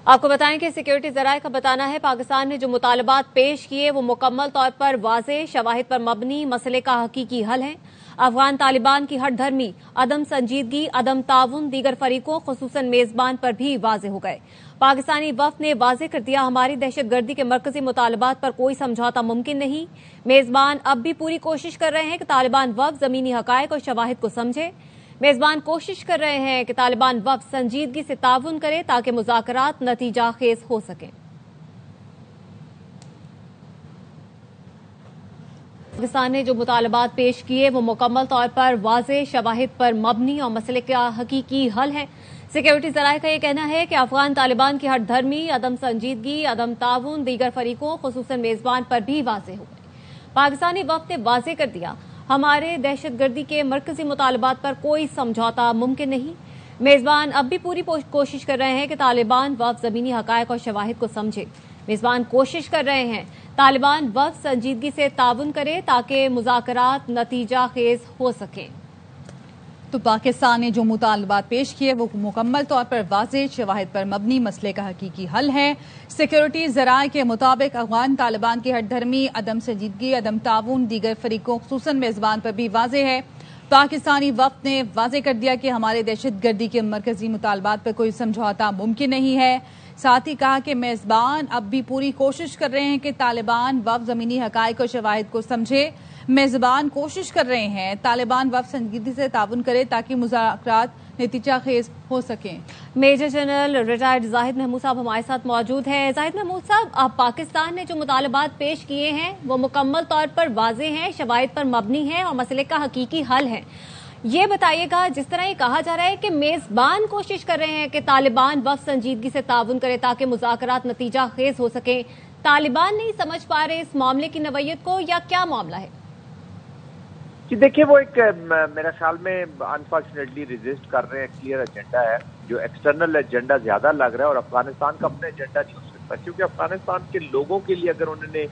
आपको बताएं कि सिक्योरिटी जराये का बताना है पाकिस्तान ने जो मुतालबात पेश किए वो मुकम्मल तौर पर वाज़ेह, शवाहिद पर मबनी मसले का हकीकी हल है। अफगान तालिबान की हट धर्मी, अदम संजीदगी, अदम ताउन दीगर फरीकों खुसूसन मेजबान पर भी वाज़ेह हो गए। पाकिस्तानी वफ्द ने वाज़ेह कर दिया, हमारी दहशत गर्दी के मरकजी मुतालबात पर कोई समझौता मुमकिन नहीं। मेजबान अब भी पूरी कोशिश कर रहे हैं कि तालिबान वफ्द जमीनी हकायक और शवाहिद को समझे। मेजबान कोशिश कर रहे हैं कि तालिबान वफ्द संजीदगी से ताउन करे ताकि मुज़ाकरात नतीजा खेज हो सकें। पाकिस्तान ने जो मुतालबात पेश किए वो मुकम्मल तौर पर वाज़ेह, शवाहिद पर मबनी और मसले का हकीकी हल है। सिक्योरिटी जराये का यह कहना है कि अफगान तालिबान की हट धर्मी, अदम संजीदगी, अदम ताउन दीगर फरीकों खुसूसन मेजबान पर भी वाज़ेह हो गई। पाकिस्तानी वफ्द ने वाज़ेह कर दिया, हमारे दहशत गर्दी के मरकजी मुतालबात पर कोई समझौता मुमकिन नहीं। मेजबान अब भी पूरी कोशिश कर रहे हैं कि तालिबान वफ्द जमीनी हकायक और शवाहिद को समझे। मेजबान कोशिश कर रहे हैं तालिबान वफ्द संजीदगी से ताउन करे ताकि मुज़ाकरात नतीजा खेज हो सकें। तो पाकिस्तान ने जो मुतालबात पेश किए वो मुकम्मल तौर पर वाज़ेह, शवाहिद पर मबनी मसले का हकीकी हल है। सिक्योरिटी जराये के मुताबिक अफगान तालिबान की हट धर्मी, अदम संजीदगी, अदम ताउन दीगर फरीकों खुसूसन मेजबान पर भी वाज़ेह है। पाकिस्तानी वफ्द ने वाज़ेह कर दिया कि हमारे दहशत गर्दी के मरकजी मुतालबात पर कोई समझौता मुमकिन नहीं है। साथ ही कहा कि मेजबान अब भी पूरी कोशिश कर रहे हैं कि तालिबान वफ्द जमीनी हकायक और शवाहिद को समझे। मेजबान कोशिश कर रहे हैं तालिबान वफ्द संजीदगी से ताउन करे ताकि मुज़ाकरात नतीजा खेज हो सकें। Major general retired Zahid Mahmood sahab हमारे साथ मौजूद हैं। जाहिद महमूद साहब, अब पाकिस्तान ने जो मुतालबात पेश किए हैं वो मुकम्मल तौर पर वाज़ेह हैं, शवाहिद पर मबनी है और मसले का हकीकी हल है। ये बताइएगा, जिस तरह ये कहा जा रहा है कि मेजबान कोशिश कर रहे हैं कि तालिबान वफ्द संजीदगी से ताउन करे ताकि मुज़ाकरात नतीजा खेज हो सके, तालिबान नहीं समझ पा रहे इस मामले की नवैयत को या क्या मामला है? जी देखिए, वो एक मेरा ख्याल में अनफॉर्चुनेटली रेजिस्ट कर रहे हैं। क्लियर एजेंडा है, जो एक्सटर्नल एजेंडा ज्यादा लग रहा है और अफगानिस्तान का अपना एजेंडा नहीं हो सकता, क्योंकि अफगानिस्तान के लोगों के लिए अगर उन्होंने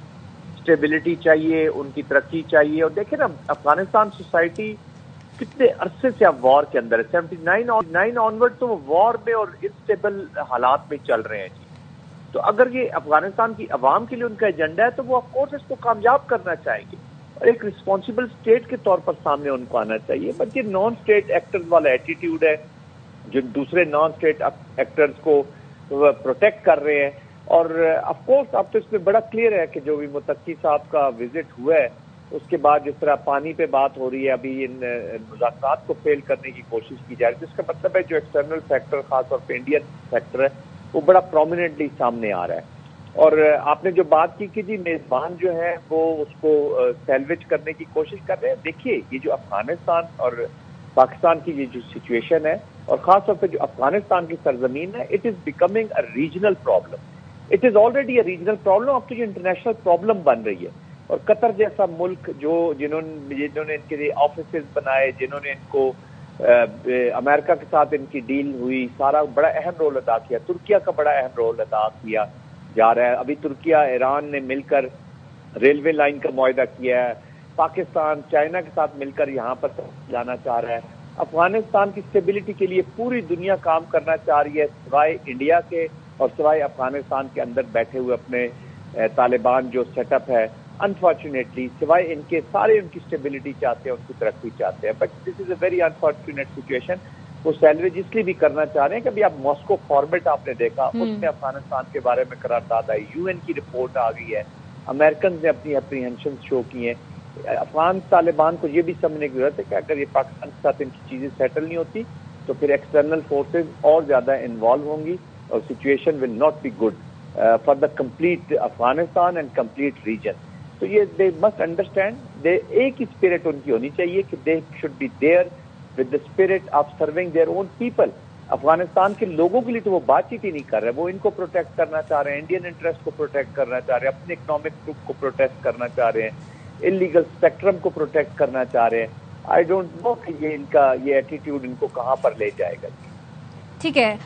स्टेबिलिटी चाहिए, उनकी तरक्की चाहिए। और देखें ना, अफगानिस्तान सोसाइटी कितने अरसे से अब वॉर के अंदर है। 79 ऑनवर्ड तो वो वॉर में और इनस्टेबल हालात में चल रहे हैं जी। तो अगर ये अफगानिस्तान की अवाम के लिए उनका एजेंडा है तो वो ऑफकोर्स इसको कामयाब करना चाहेंगे और एक रिस्पॉन्सिबल स्टेट के तौर पर सामने उनको आना चाहिए। बट ये नॉन स्टेट एक्टर्स वाला एटीट्यूड है, जो दूसरे नॉन स्टेट एक्टर्स को प्रोटेक्ट कर रहे हैं। और ऑफकोर्स अब तो इसमें बड़ा क्लियर है कि जो भी मुत्तकी साहब का विजिट हुआ है उसके बाद जिस तरह पानी पे बात हो रही है, अभी इन मुज़ाकरात को फेल करने की कोशिश की जा रही है, जिसका मतलब है जो एक्सटर्नल फैक्टर खासतौर पर इंडियन फैक्टर है वो बड़ा प्रोमिनेंटली सामने आ रहा है। और आपने जो बात की कि जी मेजबान जो है वो उसको सैल्वेज करने की कोशिश कर रहे हैं। देखिए, ये जो अफगानिस्तान और पाकिस्तान की ये जो सिचुएशन है और खासतौर पर जो अफगानिस्तान की सरजमीन है, it is becoming a regional problem. It is already a regional problem, अब तो ये इंटरनेशनल प्रॉब्लम बन रही है। और कतर जैसा मुल्क जिन्होंने इनके लिए ऑफिसेज बनाए, जिन्होंने इनको अमेरिका के साथ इनकी डील हुई, सारा बड़ा अहम रोल अदा किया। तुर्किया का बड़ा अहम रोल अदा किया जा रहा है। अभी तुर्किया ईरान ने मिलकर रेलवे लाइन का मुआहदा किया है। पाकिस्तान चाइना के साथ मिलकर यहाँ पर जाना चाह रहा है। अफगानिस्तान की स्टेबिलिटी के लिए पूरी दुनिया काम करना चाह रही है, सिवाय इंडिया के और सिवाय अफगानिस्तान के अंदर बैठे हुए अपने तालिबान जो सेटअप है। अनफॉर्चुनेटली सिवाय इनके सारे उनकी स्टेबिलिटी चाहते हैं, उनकी तरक्की चाहते हैं। But this is a very unfortunate situation. वो सैलवेज इसलिए भी करना चाह रहे हैं कि अभी आप मॉस्को फॉर्मेट आपने देखा, उसमें अफगानिस्तान के बारे में करारदाद आई, यूएन की रिपोर्ट आ गई है, अमेरिकन ने अपनी अप्रीहेंशन शो की है। अफगान तालिबान को ये भी समझने की जरूरत है कि अगर ये पाकिस्तान के साथ इनकी चीजें सेटल नहीं होती तो फिर एक्सटर्नल फोर्सेज और ज्यादा इन्वॉल्व होंगी और situation will not be good for the complete Afghanistan and complete region. तो ये दे मस्ट अंडरस्टैंड, दे एक ही स्पिरिट उनकी होनी चाहिए कि they should be there with the spirit of serving their own people. Afghanistan के लोगों के लिए तो वो बातचीत ही नहीं कर रहे, वो इनको प्रोटेक्ट करना चाह रहे हैं, इंडियन इंटरेस्ट को प्रोटेक्ट करना चाह रहे हैं, अपने इकोनॉमिक ग्रुप को प्रोटेक्ट करना चाह रहे हैं, इलीगल स्पेक्ट्रम को प्रोटेक्ट करना चाह रहे हैं। आई डोंट नो कि ये इनका ये एटीट्यूड इनको कहाँ पर ले जाएगा। ठीक है।